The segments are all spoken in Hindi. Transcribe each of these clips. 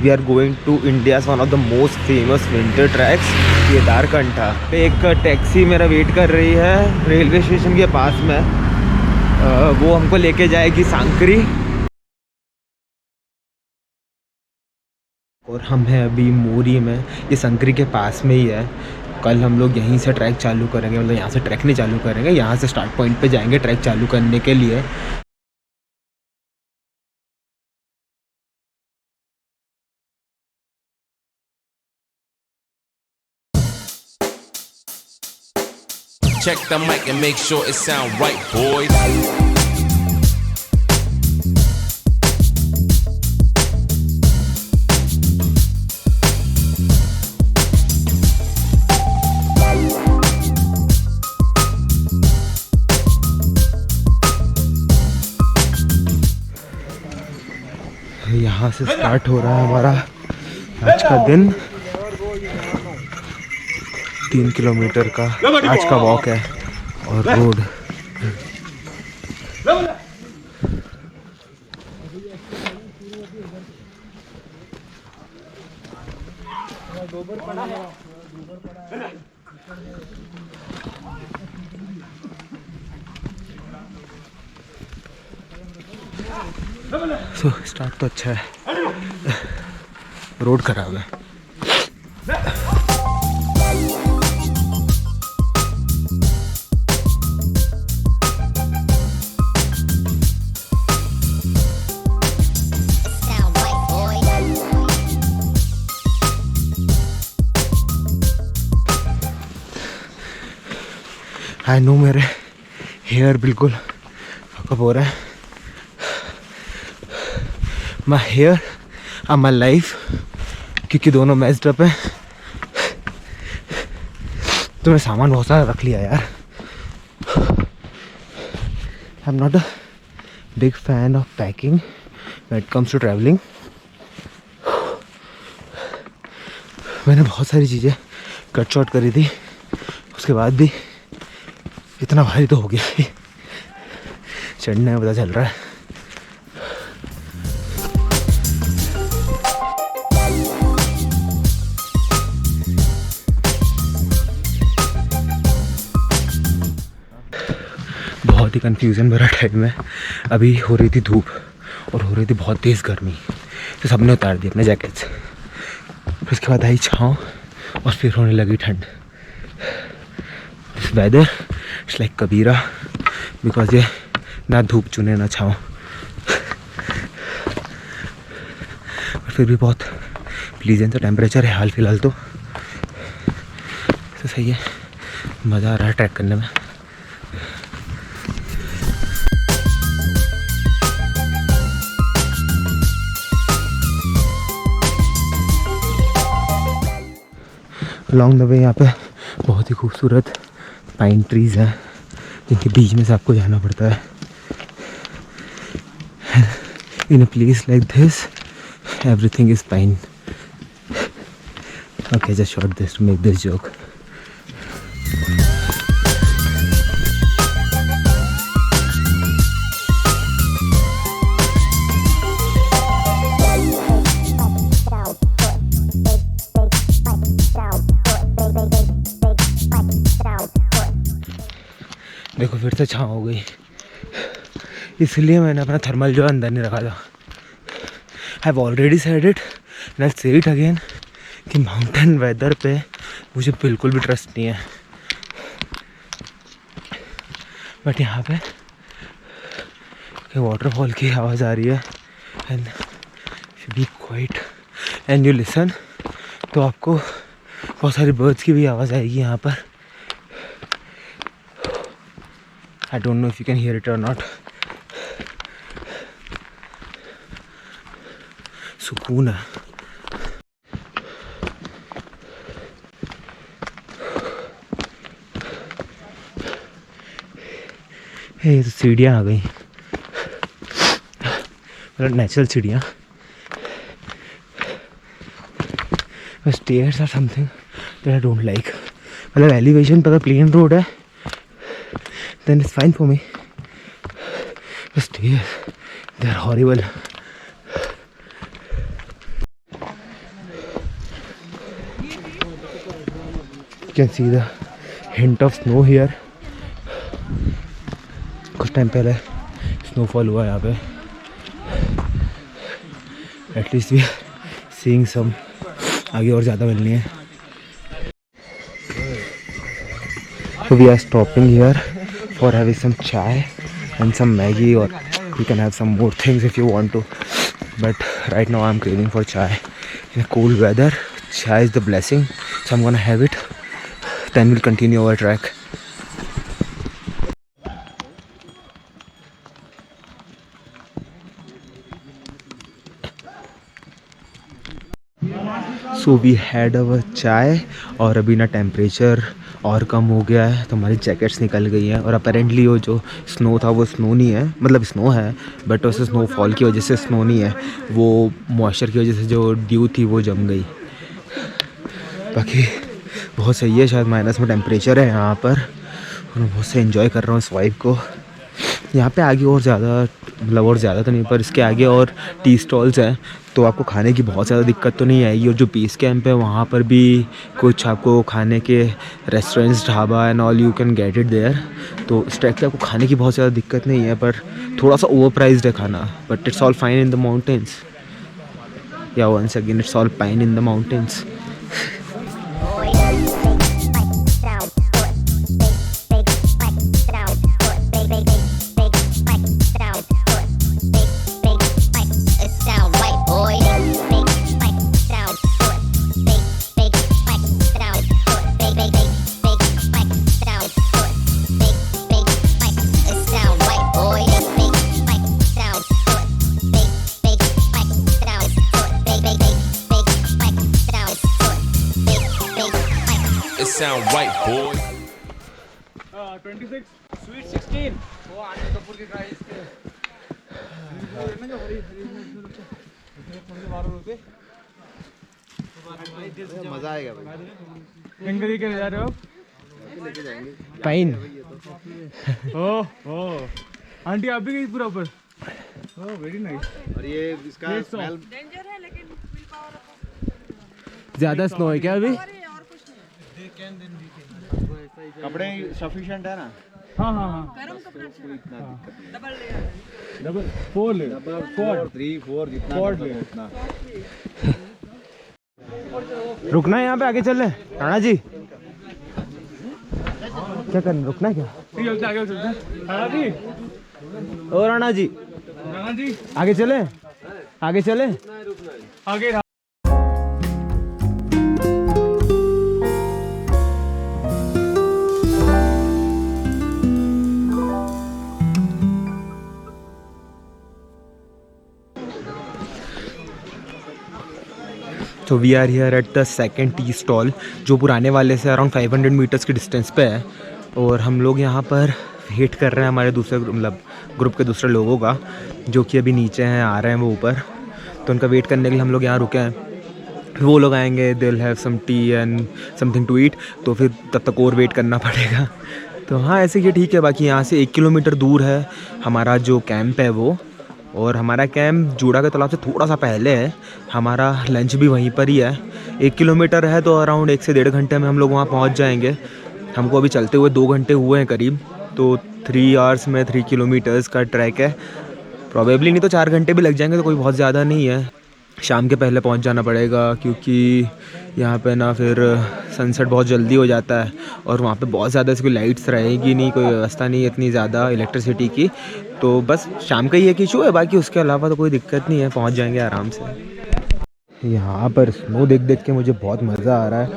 We are going to India's one of the most famous winter treks Kedarkantha. पे एक टैक्सी मेरा वेट कर रही है रेलवे स्टेशन के पास में। वो हमको लेके जाएगी सांकरी। और हम हैं अभी मोरी में, ये सांकरी के पास में ही है। कल हम लोग यहीं से ट्रैक चालू करेंगे, मतलब यहाँ से ट्रैक नहीं चालू करेंगे, यहाँ से स्टार्ट पॉइंट पे जाएंगे ट्रैक चालू करने के लिए। Check the mic and make sure it sound right, boys. यहाँ से स्टार्ट हो रहा है हमारा आज का दिन। 3 किलोमीटर का आज का वॉक है और रोड। सो स्टार्ट तो अच्छा है, रोड खराब है। आई नो मेरे हेयर बिल्कुल फकअप हो रहा है। माई हेयर और माई लाइफ, क्योंकि दोनों मैच्ड अप है। तो मैं सामान बहुत सारा रख लिया यार। I am not a big fan of packing when it comes to travelling. मैंने बहुत सारी चीज़ें कट शॉर्ट करी थी, उसके बाद भी इतना भारी तो हो गया ही। चढ़ने में पता चल रहा है। बहुत ही कंफ्यूजन भरा टाइम है। अभी हो रही थी धूप और हो रही थी बहुत तेज़ गर्मी, तो सबने उतार दी अपने जैकेट्स। उसके बाद आई छाँव और फिर होने लगी ठंड। This whether it's like Kabira, because ये ना धूप चुने ना छाँव। और फिर भी बहुत प्लीजेंट टेम्परेचर है हाल फिलहाल तो सही है। मज़ा आ रहा है ट्रैक करने में। अलॉन्ग द वे यहाँ पे बहुत ही खूबसूरत पाइन ट्रीज़ हैं, जिनके बीच में से आपको जाना पड़ता है। In a place like this everything is fine. Okay, just shot this to make this joke. देखो फिर से छाँव हो गई, इसलिए मैंने अपना थर्मल जो अंदर नहीं रखा था। I have already said it and I से इट अगेन कि माउंटेन वेदर पे मुझे बिल्कुल भी ट्रस्ट नहीं है। बट यहाँ पे वाटरफॉल की आवाज़ आ रही है and be quiet and you listen, तो आपको बहुत सारी बर्ड्स की भी आवाज़ आएगी यहाँ पर। I don't know if you can hear it or not. सुकून है। ये तो सीढ़ियाँ आ गई, मतलब नेचुरल सीढ़ियाँ। बस stairs are something that I don't like. मतलब एलिवेशन पर प्लेन रोड है then it's fine for me. The stairs, they're horrible. Can see the hint of snow here. कुछ टाइम पहले स्नोफॉल हुआ यहाँ पे. At least we seeing some. आगे और ज़्यादा मिलनी है. So we are stopping here for having some chai and some Maggi, or you can have some more things if you want to. But right now I'm craving for chai. In a cool weather, chai is the blessing. So I'm gonna have it. Then we'll continue our trek. So we had our chai और अभी ना टेम्परेचर और कम हो गया है तो हमारी जैकेट्स निकल गई हैं. और अपेरेंटली वो जो स्नो था वो स्नो नहीं है, मतलब स्नो है बट उस स्नोफॉल की वजह से स्नो नहीं है. वो मॉइस्चर की वजह से जो ड्यू थी वो जम गई. बाकी बहुत सही है. शायद माइनस में टेम्परेचर है यहाँ पर और मैं बहुत से इन्जॉय कर रहा हूँ इस वाइब को. यहाँ पे आगे और ज़्यादा, मतलब और ज़्यादा तो नहीं पर इसके आगे और टी स्टॉल्स हैं तो आपको खाने की बहुत ज़्यादा दिक्कत तो नहीं आएगी. और जो बेस कैंप है वहाँ पर भी कुछ आपको खाने के restaurants, dhaba and all you can get it there. तो इस ट्रैक पे आपको खाने की बहुत ज़्यादा दिक्कत नहीं है पर थोड़ा सा ओवर प्राइज्ड है खाना. But it's all fine in the mountains. Yeah once again it's all fine in the mountains. It sound right, boy. 26 sweet 16 वो आने कपूर के गाइस के मजा आएगा भाई. एंगरी के जा रहे हो पाइन. ओ आंटी आप भी गई पूरा ऊपर. Oh very nice. और ये इसका स्मेल डेंजर है लेकिन विल पावर ज़्यादा स्नो है क्या अभी? और कुछ नहीं. कपड़े सफिशिएंट है ना. हाँ हाँ हाँ गरम कपड़ा चाहिए. इतना दिक्कत नहीं. Double layer. डबल 4 ले. डबल 4 3 4 जितना Quad मतलब ले. उतना. रुकना है यहाँ पे, आगे चल रहे राणा जी. क्या करना, रुकना है क्या? चलते आगे चलते हैं. हाँ जी ओ राणा जी राणा जी आगे चले, आगे चले. आगे तो we are here at the second tea stall जो पुराने वाले से अराउंड 500 मीटर्स की डिस्टेंस पे है. और हम लोग यहाँ पर वेट कर रहे हैं हमारे दूसरे मतलब ग्रुप के दूसरे लोगों का जो कि अभी नीचे हैं, आ रहे हैं वो ऊपर. तो उनका वेट करने के लिए हम लोग यहाँ रुके हैं. वो लोग आएंगे, they will have some tea and something to eat. तो फिर तब तक और वेट करना पड़ेगा. तो हाँ ऐसे ये ठीक है. बाकी यहाँ से 1 किलोमीटर दूर है हमारा जो कैंप है वो. और हमारा कैंप जूड़ा के तालाब से थोड़ा सा पहले है. हमारा लंच भी वहीं पर ही है. 1 किलोमीटर है तो अराउंड 1 से 1.5 घंटे में हम लोग वहाँ पहुँच जाएंगे. हमको अभी चलते हुए 2 घंटे हुए हैं करीब. तो 3 आवर्स में 3 किलोमीटर्स का ट्रैक है. प्रॉबेबली नहीं तो 4 घंटे भी लग जाएंगे तो कोई बहुत ज़्यादा नहीं है. शाम के पहले पहुंच जाना पड़ेगा क्योंकि यहाँ पे ना फिर सनसेट बहुत जल्दी हो जाता है और वहाँ पे बहुत ज़्यादा ऐसी कोई लाइट्स रहेगी नहीं, कोई व्यवस्था नहीं है इतनी ज़्यादा इलेक्ट्रिसिटी की. तो बस शाम का ही एक इशू है, बाकी उसके अलावा तो कोई दिक्कत नहीं है, पहुँच जाएंगे आराम से. यहाँ पर स्नो देख देख के मुझे बहुत मज़ा आ रहा है.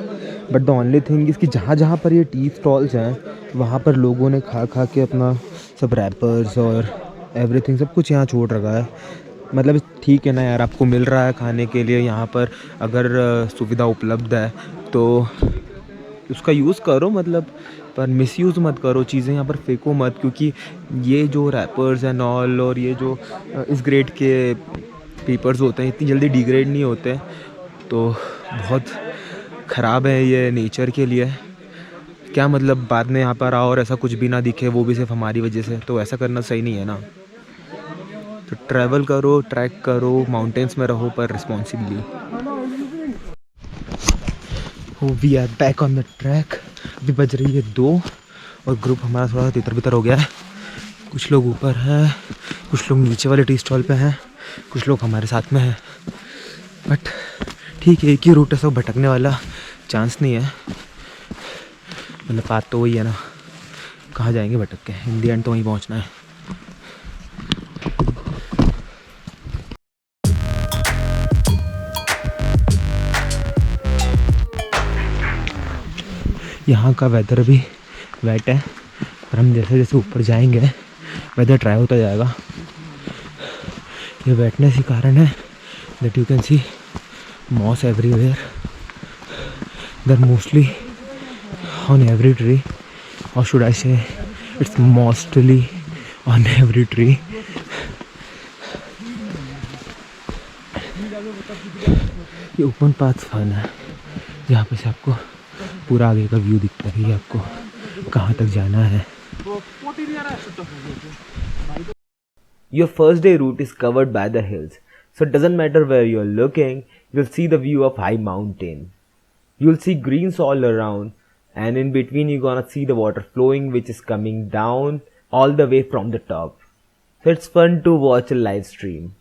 बट द ओनली थिंग इसकी जहाँ जहाँ पर ये टी स्टॉल्स हैं वहाँ पर लोगों ने खा खा के अपना सब रैपर्स और एवरीथिंग सब कुछ यहाँ छोड़ रखा है. मतलब ठीक है ना यार, आपको मिल रहा है खाने के लिए यहाँ पर, अगर सुविधा उपलब्ध है तो उसका यूज़ करो मतलब, पर मिसयूज़ मत करो. चीज़ें यहाँ पर फेंको मत, क्योंकि ये जो रैपर्स एंड ऑल और ये जो इस ग्रेड के पेपर्स होते हैं इतनी जल्दी डिग्रेड नहीं होते. तो बहुत ख़राब है ये नेचर के लिए. क्या मतलब बाद में यहाँ पर आओ और ऐसा कुछ भी ना दिखे, वो भी सिर्फ हमारी वजह से, तो ऐसा करना सही नहीं है ना. तो ट्रैवल करो, ट्रैक करो, माउंटेन्स में रहो पर responsibly. We are back on the track. अभी बज रही है 2 और ग्रुप हमारा थोड़ा तितर बितर हो गया है। कुछ लोग ऊपर हैं, कुछ लोग नीचे वाले टी स्टॉल पे हैं, कुछ लोग हमारे साथ में हैं। बट ठीक है, एक ही रूट है, सब भटकने वाला चांस नहीं है। मतलब बात तो वही है ना, कहाँ जाएंगे भटक के, इन दी एंड तो वहीं पहुँचना है। यहाँ का वेदर भी वेट है, पर हम जैसे जैसे ऊपर जाएंगे वेदर ड्राई होता जाएगा। ये वेटनेस ही कारण है that you can see moss everywhere. They're mostly on every tree, or should I say it's mostly on every tree. ये ओपन पाथ फन है, जहाँ पे से आपको पूरा आगे का व्यू दिखता है कि आपको कहाँ तक जाना है। Your first day route is covered by the hills, so it doesn't matter where you're looking, you'll see the view of high mountain. You'll see greens all around, and in between you're gonna see the water flowing, which is coming down all the way from the top. So it's fun to watch a live stream.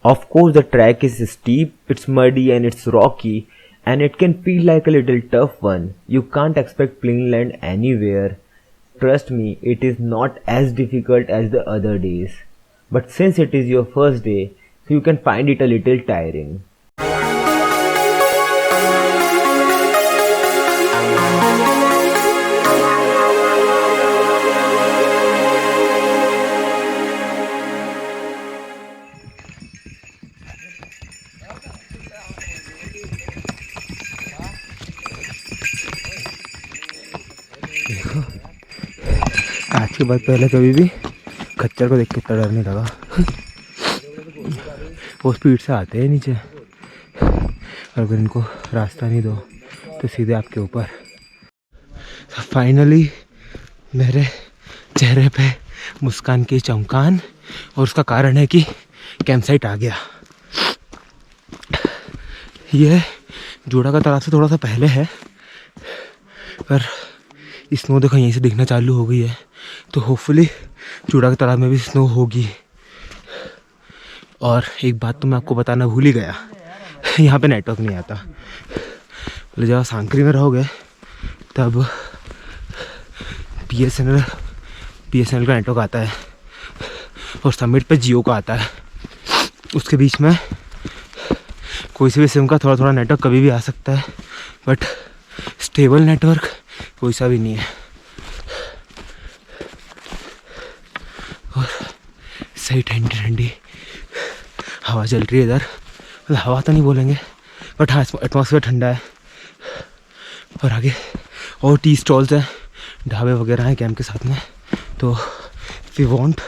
Of course, the track is steep, it's muddy and it's rocky, and it can feel like a little tough one. You can't expect plain land anywhere. Trust me, it is not as difficult as the other days. But since it is your first day, so you can find it a little tiring. आज के बाद पहले कभी भी खच्चर को देख के इतना डर नहीं लगा। वो स्पीड से आते हैं नीचे, और अगर इनको रास्ता नहीं दो तो सीधे आपके ऊपर। फाइनली मेरे चेहरे पे मुस्कान की चमकान, और उसका कारण है कि कैंप साइट आ गया। ये जोड़ा का तालाब से थोड़ा सा पहले है, पर स्नो देखो यहीं से दिखना चालू हो गई है, तो होपफुली चूड़ा के तालाब में भी स्नो होगी। और एक बात तो मैं आपको बताना भूल ही गया, यहाँ पे नेटवर्क नहीं आता। मतलब जब सांकरी में रहोगे तब BSNL का नेटवर्क आता है, और समिट पे जियो का आता है। उसके बीच में कोई से भी सिम का थोड़ा थोड़ा नेटवर्क कभी भी आ सकता है, बट स्टेबल नेटवर्क कोई सा भी नहीं है। और सही ठंडी ठंडी हवा चल रही है इधर। मतलब हवा तो नहीं बोलेंगे, बट हाँ एटमॉस्फेयर ठंडा है। और आगे और टी स्टॉल्स हैं, ढाबे वगैरह हैं कैंप के साथ में, तो if you want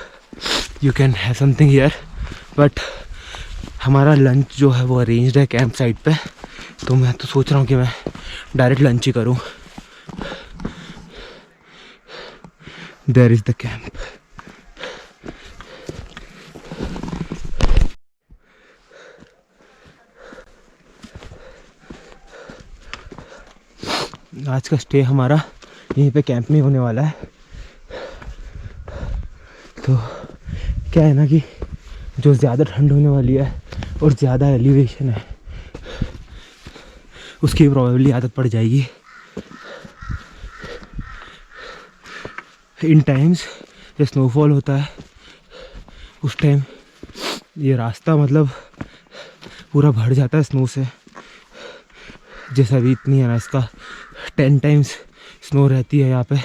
you can have something here. But हमारा लंच जो है वो अरेंज्ड है कैंप साइट पे, तो मैं तो सोच रहा हूँ कि मैं डायरेक्ट लंच ही करूँ। There is the camp. आज का स्टे हमारा यहीं पे कैंप में होने वाला है। तो क्या है ना कि जो ज़्यादा ठंड होने वाली है और ज़्यादा एलिवेशन है, उसकी प्रोबेबली आदत पड़ जाएगी। इन टाइम्स जब स्नोफॉल होता है उस टाइम ये रास्ता मतलब पूरा भर जाता है स्नो से। जैसा अभी इतनी है ना, इसका 10 टाइम्स स्नो रहती है यहाँ पे,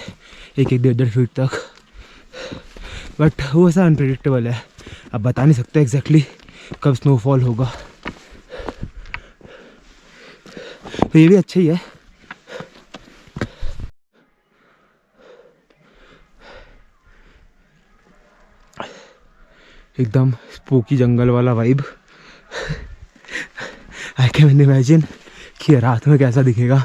1-1, 1.5 फीट तक। बट वो ऐसा अनप्रेडिक्टेबल है, अब बता नहीं सकते एग्जैक्टली कब स्नोफॉल होगा। तो ये भी अच्छा ही है। एकदम स्पूकी जंगल वाला वाइब। आई कैन इमेजिन कि रात में कैसा दिखेगा।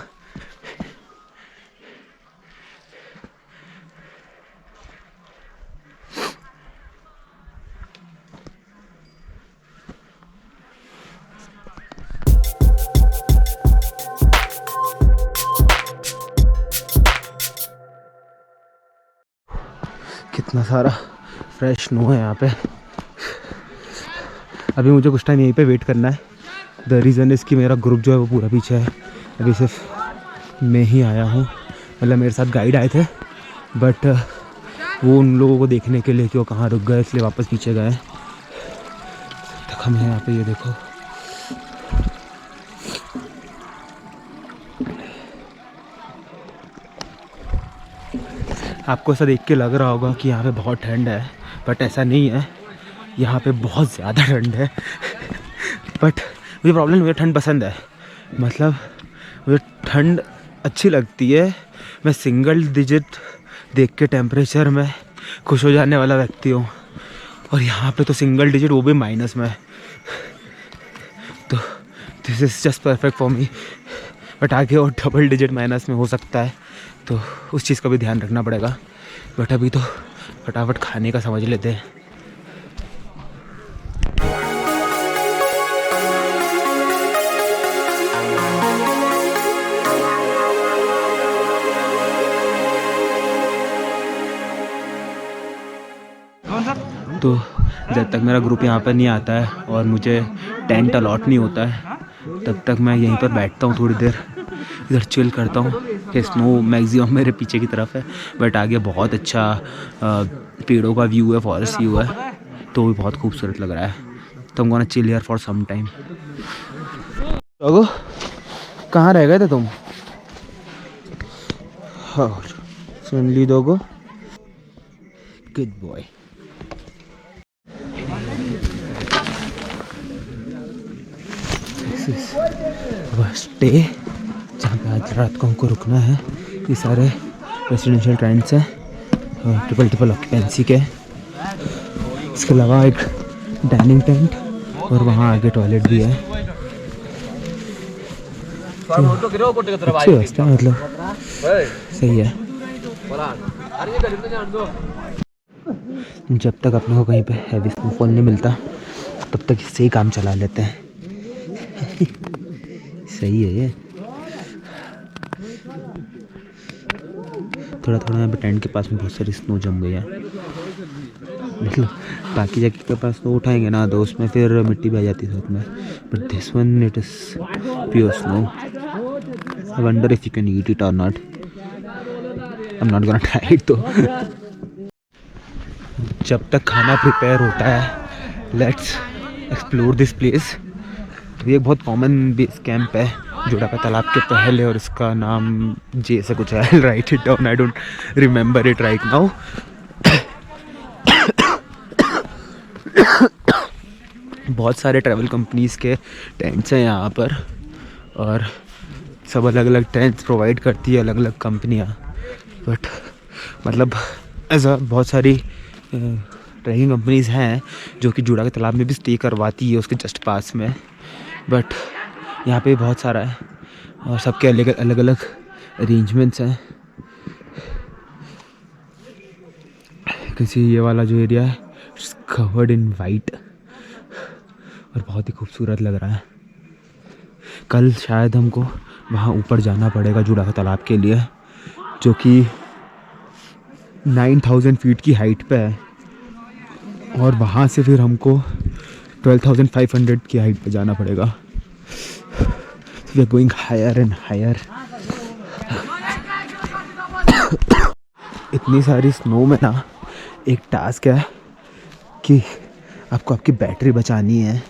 कितना सारा फ्रेश स्नो है यहाँ पे। अभी मुझे कुछ टाइम यहीं पे वेट करना है। द रीज़न इज़ कि मेरा ग्रुप जो है वो पूरा पीछे है। अभी सिर्फ मैं ही आया हूँ, मतलब मेरे साथ गाइड आए थे, बट वो उन लोगों को देखने के लिए कि वो कहाँ रुक गए, इसलिए वापस पीछे गए। तक हम यहाँ पे ये देखो, आपको ऐसा देख के लग रहा होगा कि यहाँ पे बहुत ठंड है, बट ऐसा नहीं है। यहाँ पे बहुत ज़्यादा ठंड है। बट मुझे प्रॉब्लम, मुझे ठंड पसंद है, मतलब मुझे ठंड अच्छी लगती है। मैं सिंगल डिजिट देख के टेम्परेचर में खुश हो जाने वाला व्यक्ति हूँ, और यहाँ पे तो सिंगल डिजिट, वो भी माइनस में, तो this is just perfect for me. But आगे और डबल डिजिट माइनस में हो सकता है, तो उस चीज़ का भी ध्यान रखना पड़ेगा। बट अभी तो फटाफट खाने का समझ लेते हैं। तो जब तक मेरा ग्रुप यहाँ पर नहीं आता है और मुझे टेंट अलॉट नहीं होता है, तब तक मैं यहीं पर बैठता हूँ, थोड़ी देर इधर चिल करता हूँ। कि स्नो मैक्सिमम मेरे पीछे की तरफ है, बट आगे बहुत अच्छा पेड़ों का व्यू है, फॉरेस्ट व्यू है, तो भी बहुत खूबसूरत लग रहा है। तो I'm gonna chill here for some time। कहाँ रह गए थे तुम? हाँ, सुन ली दोगो, गुड बॉय। स्टे जहाँ पे आज रात को हमको रुकना है। ये सारे रेसिडेंशियल टेंट्स हैं ट्रिपल ऑक्यूपेंसी के। इसके अलावा एक डाइनिंग टेंट और वहाँ आगे टॉयलेट भी है। अच्छी व्यवस्था है, मतलब सही है। जब तक अपने को कहीं पे हैवी स्नोफॉल नहीं मिलता, तब तक इससे ही काम चला लेते हैं। सही है ये। थोड़ा थोड़ा यहाँ पे टेंट के पास में बहुत सारी स्नो जम गई है, मतलब बाकी जगह के पास स्नो उठाएंगे ना तो उसमें फिर मिट्टी भी आ जाती है साथ में, but this one it is pure snow. I wonder if you can eat it or not. I am not gonna try it. तो जब तक खाना प्रिपेयर होता है, लेट्स एक्सप्लोर दिस प्लेस। ये एक बहुत कॉमन बेस कैंप है जोड़ा का तालाब के पहले, और इसका नाम जे से कुछ है। Right it down, I don't remember it right now. बहुत सारे ट्रैवल कंपनीज़ के टेंट्स हैं यहाँ पर, और सब अलग अलग टेंट्स प्रोवाइड करती है अलग अलग कंपनियाँ। बट मतलब ऐसा बहुत सारी ट्रैकिंग कंपनीज़ हैं जो कि जूड़ा के तालाब में भी स्टे करवाती है, उसके जस्ट पास में। बट यहाँ पे बहुत सारा है, और सबके अलग अलग अरेंजमेंट्स हैं। किसी ये वाला जो एरिया है इट्स कवर्ड इन वाइट, और बहुत ही खूबसूरत लग रहा है। कल शायद हमको वहाँ ऊपर जाना पड़ेगा जूड़ा का तालाब के लिए, जो कि 9000 फीट की हाइट पे है, और वहाँ से फिर हमको 12,500 की हाइट पे जाना पड़ेगा। We are going higher and higher। इतनी सारी स्नो में ना एक टास्क है कि आपको आपकी बैटरी बचानी है,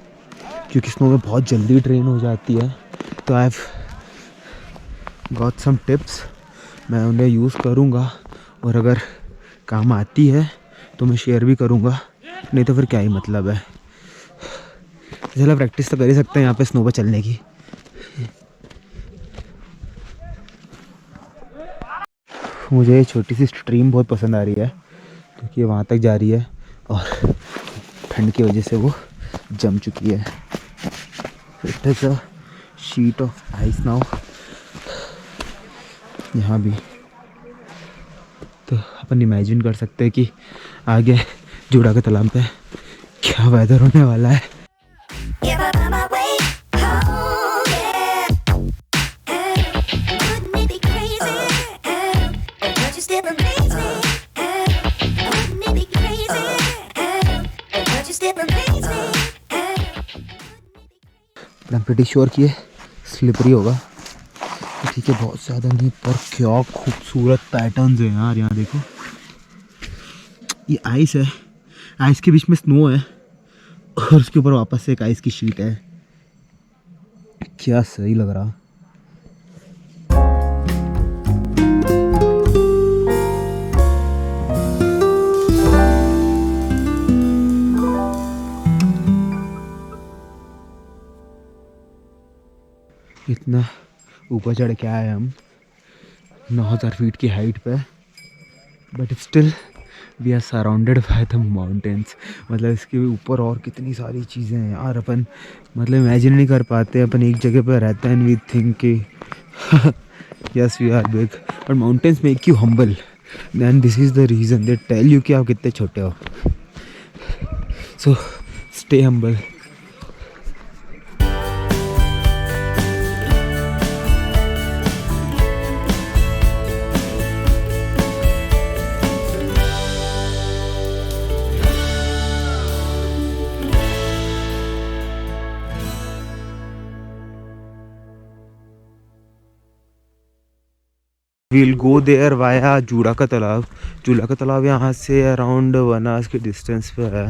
क्योंकि स्नो में बहुत जल्दी ड्रेन हो जाती है। तो I have got some tips, मैं उन्हें यूज़ करूँगा, और अगर काम आती है तो मैं शेयर भी करूँगा, नहीं तो फिर क्या ही मतलब है। चलो प्रैक्टिस तो कर ही सकते हैं यहाँ पे स्नो पर चलने की। मुझे ये छोटी सी स्ट्रीम बहुत पसंद आ रही है, क्योंकि वहाँ तक जा रही है और ठंड की वजह से वो जम चुकी है। It is a sheet of ice now यहाँ भी। तो अपन इमेजिन कर सकते हैं कि आगे जूड़ा के तालाब पे क्या वेदर होने वाला है। Give up on my way home, yeah. Wouldn't it be crazy? But you still amaze me. Wouldn't I am pretty sure कि ये स्लिपरी होगा। ठीक है, बहुत ज़्यादा नहीं, पर क्या खूबसूरत पैटर्न्स हैं यार। यहाँ देखो, ये आइस है, आइस के बीच में स्नो है और उसके ऊपर वापस से एक आइस की शीट है। क्या सही लग रहा। इतना ऊपर चढ़ के आए हम 9000 फीट की हाइट पे, but still we are surrounded by the mountains. मतलब इसके ऊपर और कितनी सारी चीज़ें हैं यार, अपन मतलब इमेजिन नहीं कर पाते। अपन एक जगह पर रहते हैं एंड वी थिंक कि yes we are big, but mountains make you humble and this is the reason they tell you कि आप कितने छोटे हो। So stay humble. We'll go there via जूड़ा का तालाब। जूड़ा का तालाब यहाँ से अराउंड 1 आवर के डिस्टेंस पे है।